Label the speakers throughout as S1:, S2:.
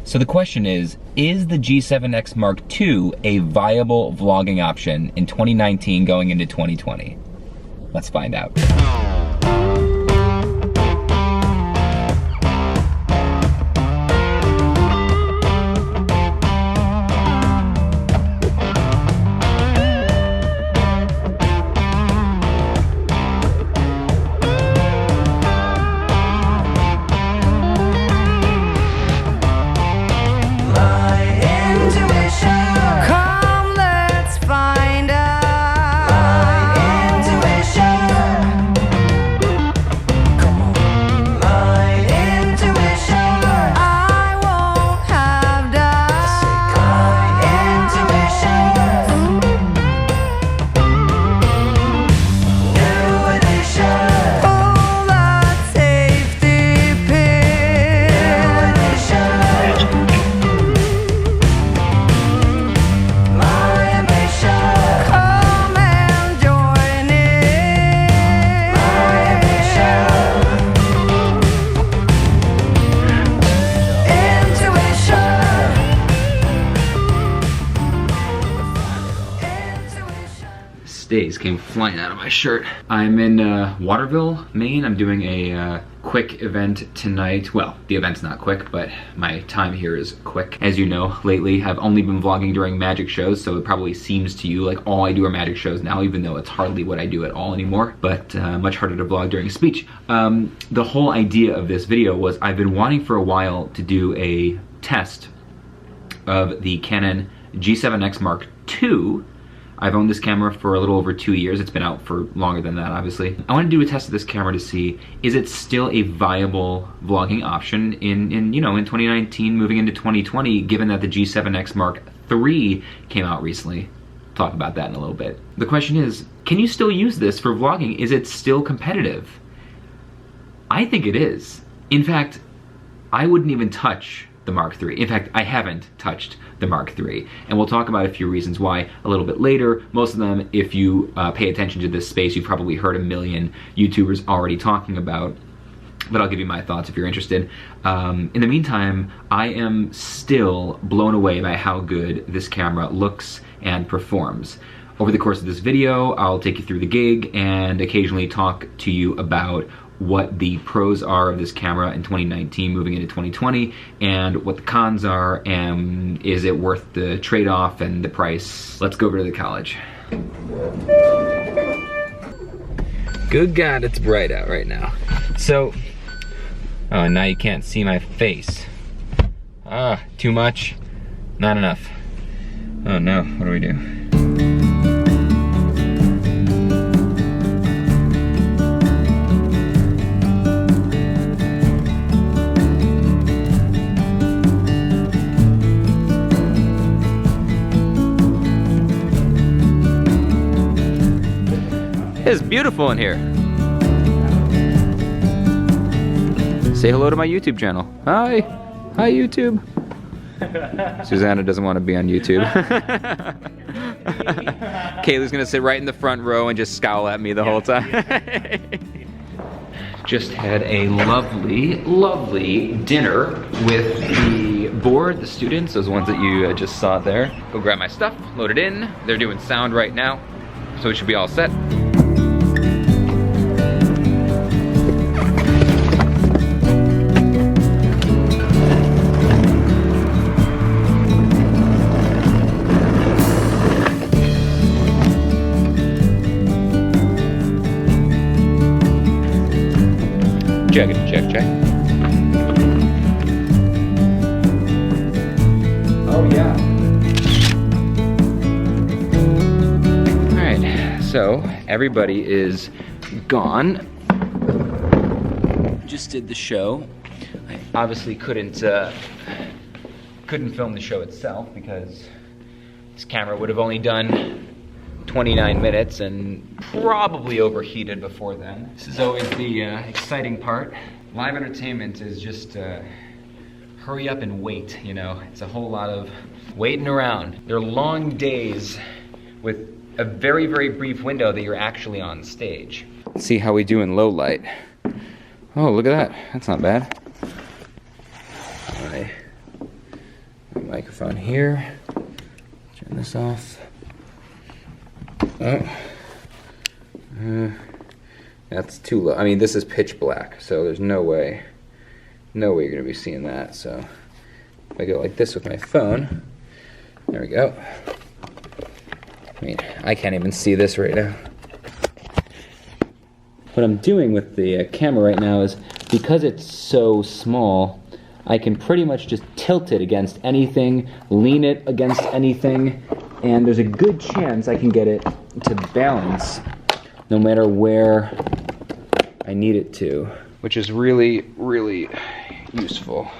S1: So the question is the G7X Mark II a viable vlogging option in 2019 going into 2020? Let's find out. Days came flying out of my shirt. I'm in Waterville, Maine. I'm doing a quick event tonight. Well, the event's not quick, but my time here is quick. As you know, lately I've only been vlogging during magic shows, so it probably seems to you like all I do are magic shows now, even though it's hardly what I do at all anymore, but much harder to vlog during a speech. The whole idea of this video was I've been wanting for a while to do a test of the Canon G7X Mark II. I've owned this camera for a little over 2 years. It's been out for longer than that, obviously. I want to do a test of this camera to see, is it still a viable vlogging option in 2019, moving into 2020, given that the G7X Mark III came out recently. Talk about that in a little bit. The question is, can you still use this for vlogging? Is it still competitive? I think it is. In fact, I wouldn't even touch the Mark III. In fact, I haven't touched the Mark III. And we'll talk about a few reasons why a little bit later. Most of them, if you pay attention to this space, you've probably heard a million YouTubers already talking about, but I'll give you my thoughts if you're interested. In the meantime, I am still blown away by how good this camera looks and performs. Over the course of this video, I'll take you through the gig and occasionally talk to you about what the pros are of this camera in 2019 moving into 2020 and what the cons are, and is it worth the trade-off and the price. Let's go over to the college. Good God, it's bright out right now. So, oh, now you can't see my face. Too much? Not enough. Oh no, what do we do? It's beautiful in here. Say hello to my YouTube channel. Hi. Hi, YouTube. Susanna doesn't want to be on YouTube. Kaylee's gonna sit right in the front row and just scowl at me the whole time. Just had a lovely, lovely dinner with the board, the students, those ones that you just saw there. Go grab my stuff, load it in. They're doing sound right now, so it should be all set. Check it, check. Oh yeah. All right, so everybody is gone. Just did the show. I obviously couldn't film the show itself because this camera would have only done 29 minutes and probably overheated before then. This is always the exciting part. Live entertainment is just hurry up and wait, you know. It's a whole lot of waiting around. They're long days with a very, very brief window that you're actually on stage. Let's see how we do in low light. Oh, look at that. That's not bad. microphone here. Turn this off. Oh. That's too low. I mean, this is pitch black, so there's no way you're gonna be seeing that. So if I go like this with my phone, there we go. I mean, I can't even see this right now. What I'm doing with the camera right now is, because it's so small, I can pretty much just tilt it against anything, lean it against anything, and there's a good chance I can get it to balance no matter where I need it to, which is really, really useful.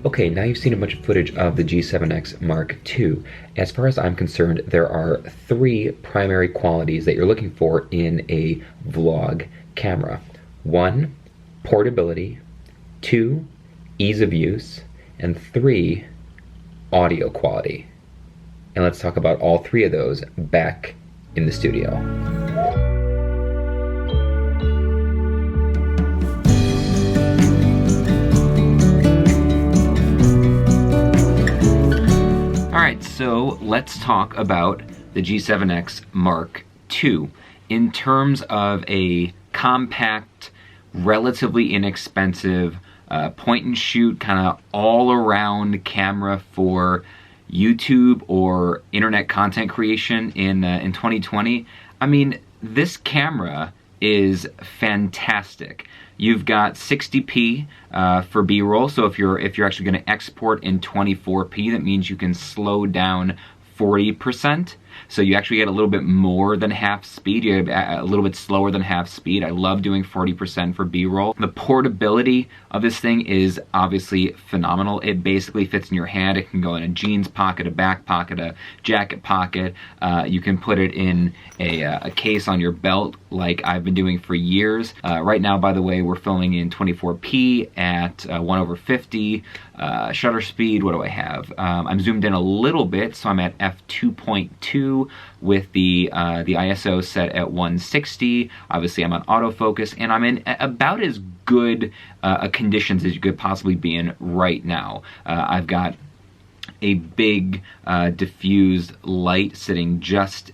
S1: Okay, now you've seen a bunch of footage of the G7X Mark II. As far as I'm concerned, there are 3 primary qualities that you're looking for in a vlog camera. 1, portability. 2, ease of use. And 3, audio quality. And let's talk about all 3 of those back in the studio. Alright, so let's talk about the G7X Mark II. In terms of a compact, relatively inexpensive, point and shoot, kind of all around camera for YouTube or internet content creation in 2020, I mean, this camera is fantastic. You've got 60p for B-roll, so if you're actually going to export in 24p, that means you can slow down 40%. So you actually get a little bit more than half speed. You get a little bit slower than half speed. I love doing 40% for B-roll. The portability of this thing is obviously phenomenal. It basically fits in your hand. It can go in a jeans pocket, a back pocket, a jacket pocket. You can put it in a case on your belt like I've been doing for years. Right now, by the way, we're filming in 24p at 1/50. Shutter speed, what do I have? I'm zoomed in a little bit, so I'm at f2.2 with the ISO set at 160. Obviously, I'm on autofocus, and I'm in about as good conditions as you could possibly be in right now. I've got a big diffused light sitting just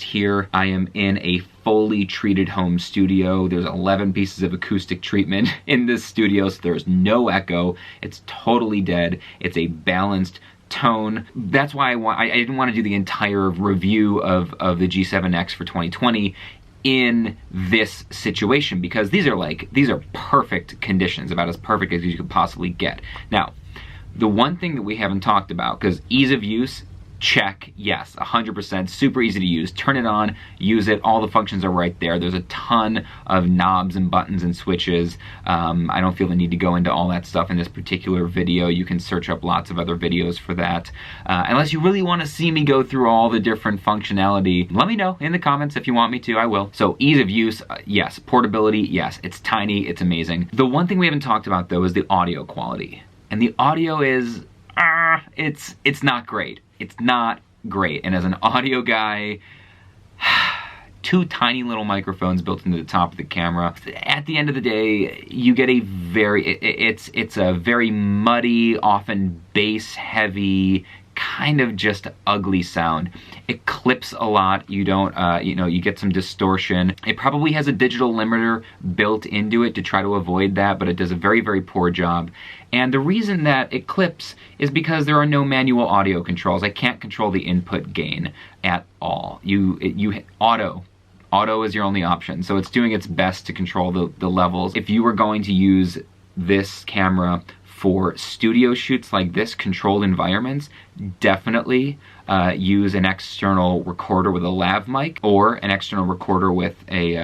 S1: here. I am in a fully treated home studio. There's 11 pieces of acoustic treatment in this studio, so there's no echo. It's totally dead. It's a balanced tone. That's why I didn't want to do the entire review of the G7X for 2020 in this situation, because these are perfect conditions, about as perfect as you could possibly get. Now, the one thing that we haven't talked about, because ease of use, check, yes, 100%, super easy to use. Turn it on, use it, all the functions are right there. There's a ton of knobs and buttons and switches. I don't feel the need to go into all that stuff in this particular video. You can search up lots of other videos for that. Unless you really want to see me go through all the different functionality, let me know in the comments if you want me to, I will. So ease of use, yes. Portability, yes. It's tiny, it's amazing. The one thing we haven't talked about though is the audio quality. And the audio is, it's not great. It's not great. And as an audio guy, 2 tiny little microphones built into the top of the camera. At the end of the day, you get a it's a very muddy, often bass heavy, kind of just ugly sound. It clips a lot. You don't, you get some distortion. It probably has a digital limiter built into it to try to avoid that, but it does a very, very poor job. And the reason that it clips is because there are no manual audio controls. I can't control the input gain at all. Auto is your only option. So it's doing its best to control the levels. If you were going to use this camera for studio shoots like this, controlled environments, definitely use an external recorder with a lav mic or an external recorder with a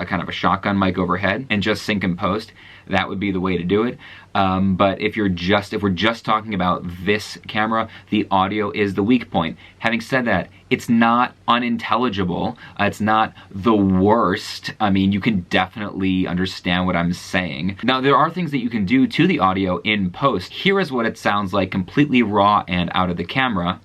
S1: kind of a shotgun mic overhead and just sync and post, that would be the way to do it. But if we're just talking about this camera, the audio is the weak point. Having said that, it's not unintelligible. It's not the worst. I mean, you can definitely understand what I'm saying. Now, there are things that you can do to the audio in post. Here is what it sounds like completely raw and out of the camera.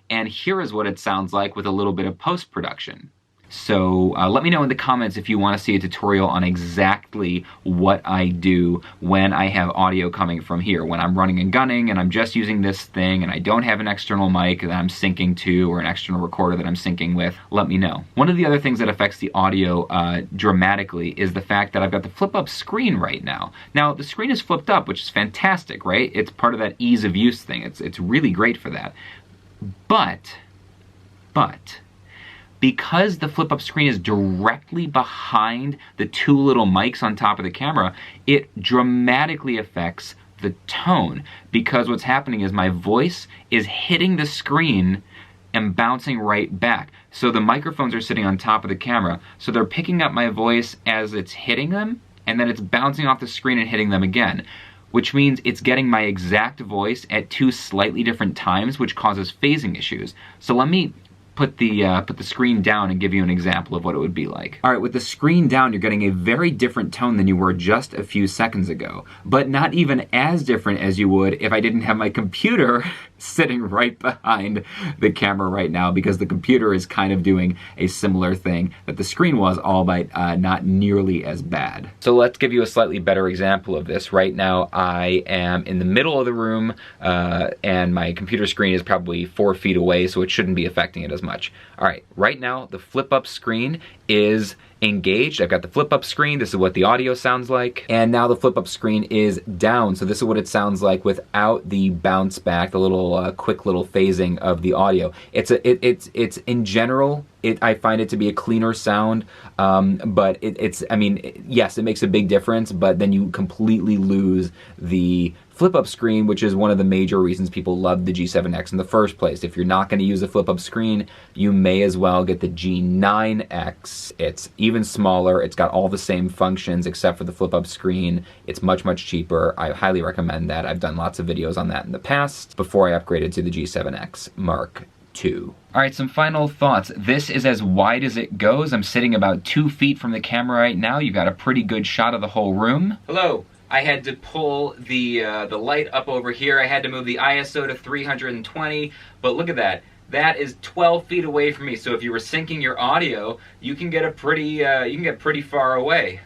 S1: And here is what it sounds like with a little bit of post-production. So let me know in the comments if you want to see a tutorial on exactly what I do when I have audio coming from here. When I'm running and gunning and I'm just using this thing and I don't have an external mic that I'm syncing to or an external recorder that I'm syncing with, let me know. One of the other things that affects the audio dramatically is the fact that I've got the flip-up screen right now. Now, the screen is flipped up, which is fantastic, right? It's part of that ease of use thing. It's really great for that. But, because the flip-up screen is directly behind the two little mics on top of the camera, it dramatically affects the tone. Because what's happening is my voice is hitting the screen and bouncing right back. So the microphones are sitting on top of the camera, so they're picking up my voice as it's hitting them, and then it's bouncing off the screen and hitting them again. Which means it's getting my exact voice at two slightly different times, which causes phasing issues. So let me put the screen down and give you an example of what it would be like. All right, with the screen down, you're getting a very different tone than you were just a few seconds ago, but not even as different as you would if I didn't have my computer sitting right behind the camera right now, because the computer is kind of doing a similar thing that the screen was, albeit not nearly as bad. So let's give you a slightly better example of this. Right now, I am in the middle of the room, and my computer screen is probably 4 feet away, so it shouldn't be affecting it as much. All right, right now, the flip-up screen is engaged. I've got the flip-up screen. This is what the audio sounds like. And now the flip-up screen is down. So this is what it sounds like without the bounce back, the little quick little phasing of the audio. It's in general, I find it to be a cleaner sound, but I mean, yes, it makes a big difference, but then you completely lose the flip-up screen, which is one of the major reasons people love the G7X in the first place. If you're not going to use a flip-up screen, you may as well get the G9X. It's even smaller. It's got all the same functions except for the flip-up screen. It's much, much cheaper. I highly recommend that. I've done lots of videos on that in the past before I upgraded to the G7X Mark II. All right, some final thoughts. This is as wide as it goes. I'm sitting about 2 feet from the camera right now. You've got a pretty good shot of the whole room. Hello. I had to pull the light up over here. I had to move the ISO to 320, but look at that. That is 12 feet away from me. So if you were syncing your audio, you can get pretty far away.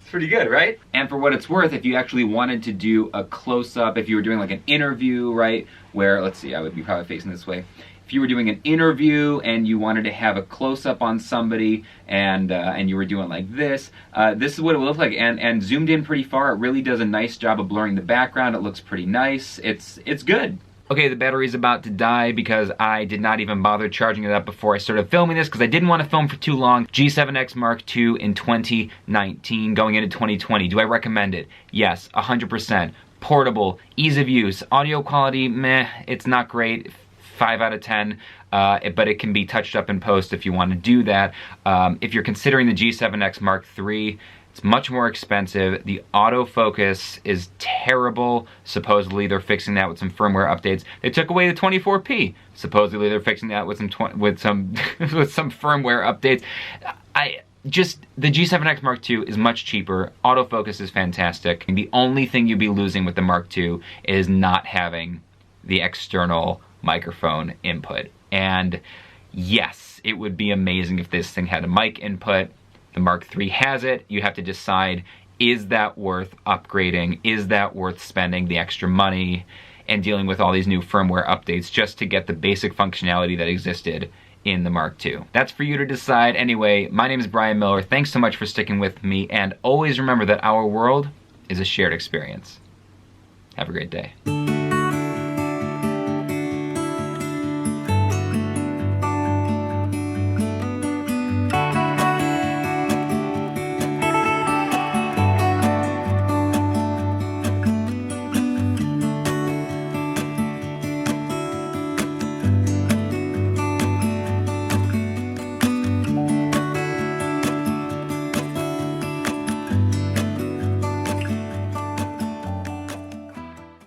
S1: It's pretty good, right? And for what it's worth, if you actually wanted to do a close-up, if you were doing like an interview, right, where, let's see, I would be probably facing this way. If you were doing an interview and you wanted to have a close-up on somebody and you were doing like this, this is what it would look like. And zoomed in pretty far, it really does a nice job of blurring the background. It looks pretty nice. It's good. Okay, the battery's about to die because I did not even bother charging it up before I started filming this because I didn't want to film for too long. G7X Mark II in 2019, going into 2020. Do I recommend it? Yes, 100%. Portable, ease of use, audio quality, meh, it's not great. 5 out of 10, but it can be touched up in post if you want to do that. If you're considering the G7X Mark III, it's much more expensive. The autofocus is terrible. Supposedly they're fixing that with some firmware updates. They took away the 24p. Supposedly they're fixing that with some with some firmware updates. The G7X Mark II is much cheaper. Autofocus is fantastic. And the only thing you'd be losing with the Mark II is not having the external microphone input. And yes, it would be amazing if this thing had a mic input. The Mark III has it. You have to decide, is that worth upgrading? Is that worth spending the extra money and dealing with all these new firmware updates just to get the basic functionality that existed in the Mark II? That's for you to decide. Anyway, my name is Brian Miller. Thanks so much for sticking with me, and always remember that our world is a shared experience. Have a great day.